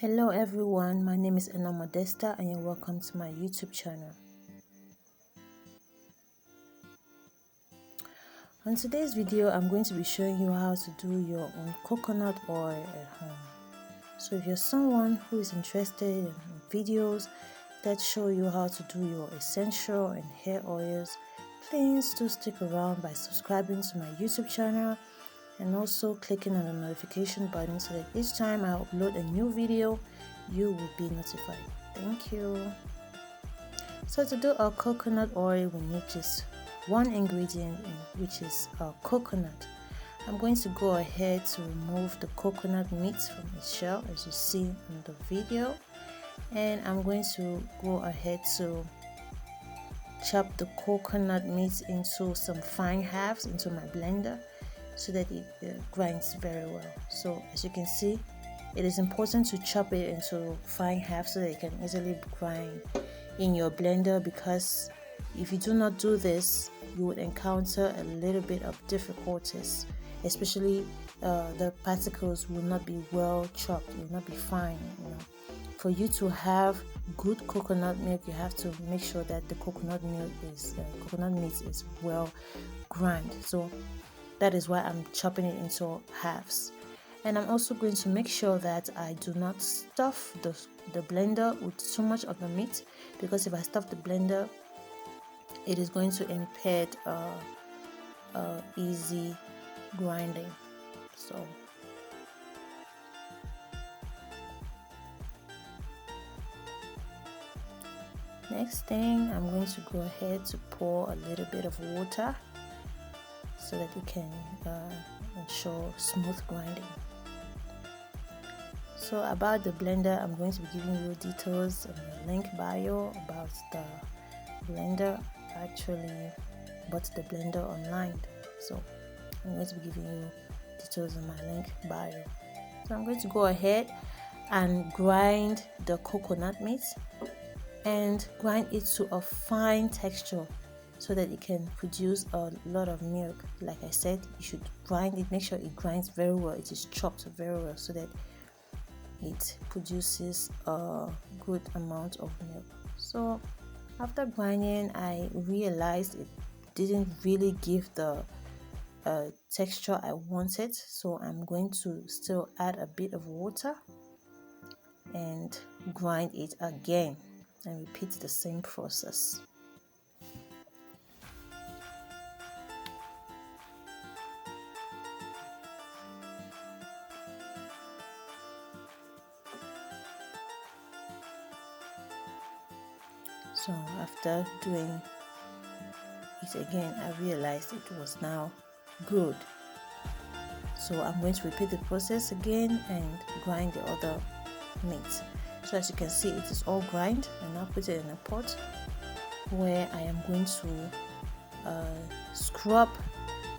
Hello everyone, my name is Ena Modesta and you're welcome to my YouTube channel. On today's video, I'm going to be showing you how to do your own coconut oil at home. So if you're someone who is interested in videos that show you how to do your essential and hair oils, please do stick around by subscribing to my YouTube channel and also clicking on the notification button so that each time I upload a new video, you will be notified. Thank you. So to do our coconut oil, we need just one ingredient, which is our coconut. I'm going to go ahead to remove the coconut meat from its shell, as you see in the video, and I'm going to go ahead to chop the coconut meat into some fine halves into my blender so that it grinds very well. So as you can see, it is important to chop it into fine halves so that it can easily grind in your blender, because if you do not do this, you would encounter a little bit of difficulties, especially the particles will not be well chopped, it will not be fine. For you to have good coconut milk, you have to make sure that the coconut meat is well ground. So that is why I'm chopping it into halves. And I'm also going to make sure that I do not stuff the blender with too much of the meat, because if I stuff the blender, it is going to impede easy grinding. So next thing, I'm going to go ahead to pour a little bit of water so that it can ensure smooth grinding. So about the blender, I'm going to be giving you details in the link bio about the blender. I actually bought the blender online, so I'm going to be giving you details in my link bio. So I'm going to go ahead and grind the coconut meat and grind it to a fine texture so that it can produce a lot of milk. Like I said, you should grind it, make sure it grinds very well, it is chopped very well so that it produces a good amount of milk. So after grinding, I realized it didn't really give the texture I wanted, so I'm going to still add a bit of water and grind it again and repeat the same process. So after doing it again, I realized it was now good. So I'm going to repeat the process again and grind the other meat. So as you can see, it is all grind, and now put it in a pot where I am going to scrub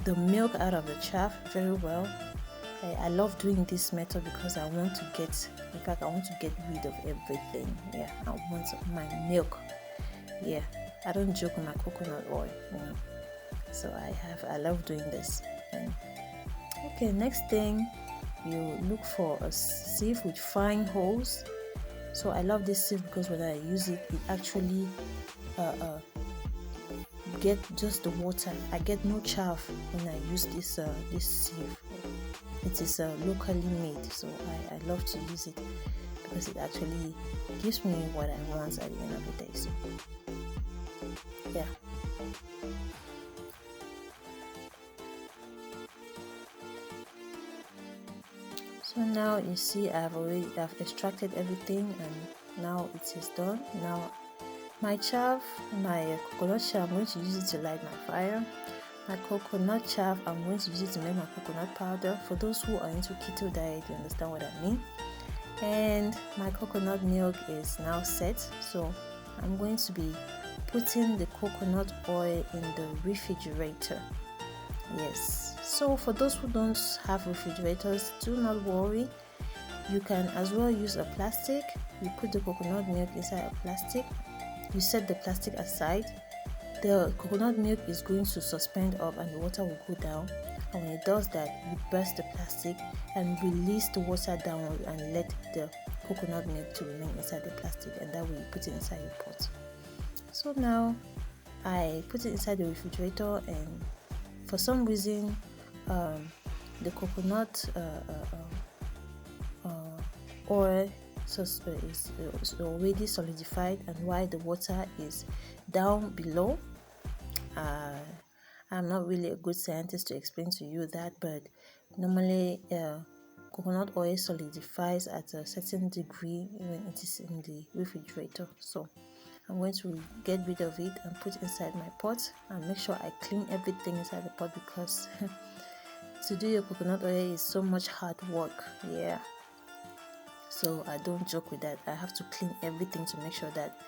the milk out of the chaff very well. I love doing this method because I want to get rid of everything. Yeah, I want my milk. Yeah, I don't joke with my coconut oil, so I love doing this. And okay, next thing, you look for a sieve with fine holes. So I love this sieve because when I use it, it actually get just the water. I get no chaff when I use this sieve. It is locally made, so I love to use it because it actually gives me what I want at the end of the day. So yeah. So now you see I've extracted everything, and now it is done. Now my coconut chaff, I'm going to use it to light my fire. My coconut chaff, I'm going to use it to make my coconut powder. For those who are into keto diet, you understand what I mean. And my coconut milk is now set, so I'm going to be putting the coconut oil in the refrigerator. Yes, so for those who don't have refrigerators, do not worry, you can as well use a plastic. You put the coconut milk inside a plastic, you set the plastic aside. The coconut milk is going to suspend up and the water will go down, and when it does that, you burst the plastic and release the water downward and let the coconut milk to remain inside the plastic, and that way you put it inside your pot. So now I put it inside the refrigerator, and for some reason the coconut oil is already solidified, and while the water is down below. I'm not really a good scientist to explain to you that, but normally coconut oil solidifies at a certain degree when it is in the refrigerator. So I'm going to get rid of it and put it inside my pot, and make sure I clean everything inside the pot, because to do your coconut oil is so much hard work. Yeah, so I don't joke with that. I have to clean everything to make sure that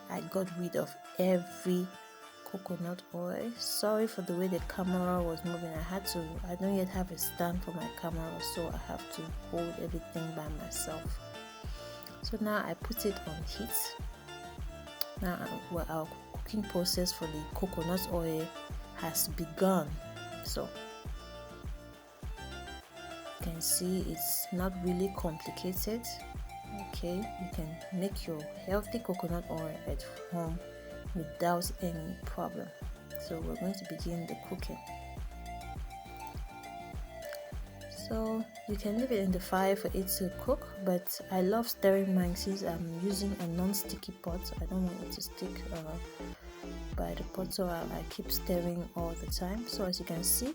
I got rid of every coconut oil. Sorry for the way the camera was moving. I don't yet have a stand for my camera, so I have to hold everything by myself. So now I put it on heat. Now our cooking process for the coconut oil has begun. So you can see it's not really complicated. Okay, you can make your healthy coconut oil at home without any problem. So we're going to begin the cooking. So you can leave it in the fire for it to cook, but I love stirring mine since I'm using a non-sticky pot. I don't want it to stick by the pot, so I keep stirring all the time. So as you can see,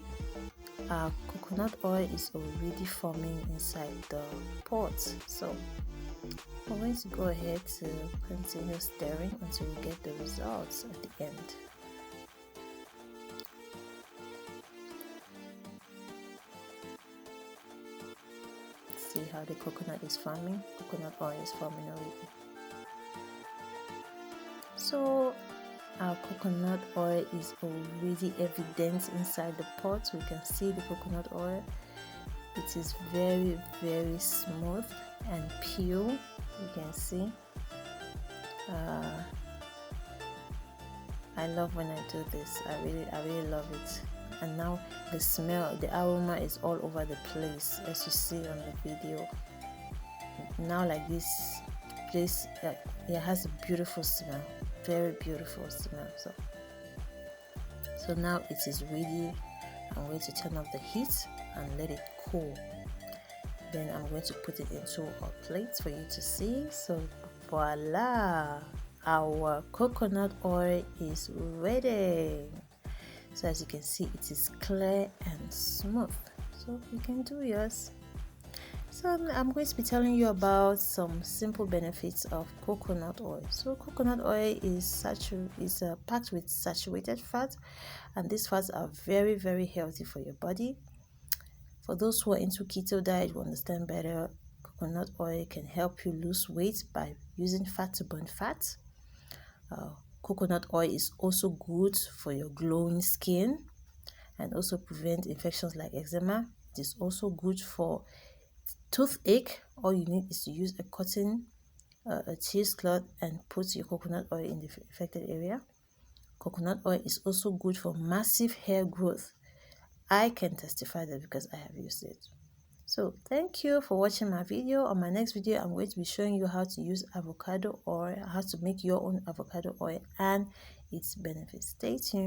our coconut oil is already forming inside the pot. So I'm going to go ahead to continue stirring until we get the results at the end. See how the coconut is forming? Coconut oil is forming already. So our coconut oil is already evident inside the pot. We can see the coconut oil. It is very, very smooth and pure. You can see. I love when I do this. I really love it. And now the smell, the aroma is all over the place, as you see on the video. Now like this place, it has a beautiful smell, very beautiful smell. So now it is ready. I'm going to turn off the heat and let it cool. Then I'm going to put it into a plate for you to see. So voila, our coconut oil is ready. So as you can see, it is clear and smooth. So you can do yours. So I'm going to be telling you about some simple benefits of coconut oil. So coconut oil is packed with saturated fat, and these fats are very, very healthy for your body. For those who are into keto diet, will understand better. Coconut oil can help you lose weight by using fat to burn fat. Coconut oil is also good for your glowing skin and also prevent infections like eczema. It is also good for toothache. All you need is to use a cotton, a cheesecloth, and put your coconut oil in the affected area. Coconut oil is also good for massive hair growth. I can testify that because I have used it. So thank you for watching my video. On my next video, I'm going to be showing you how to use avocado oil, how to make your own avocado oil and its benefits. Stay tuned.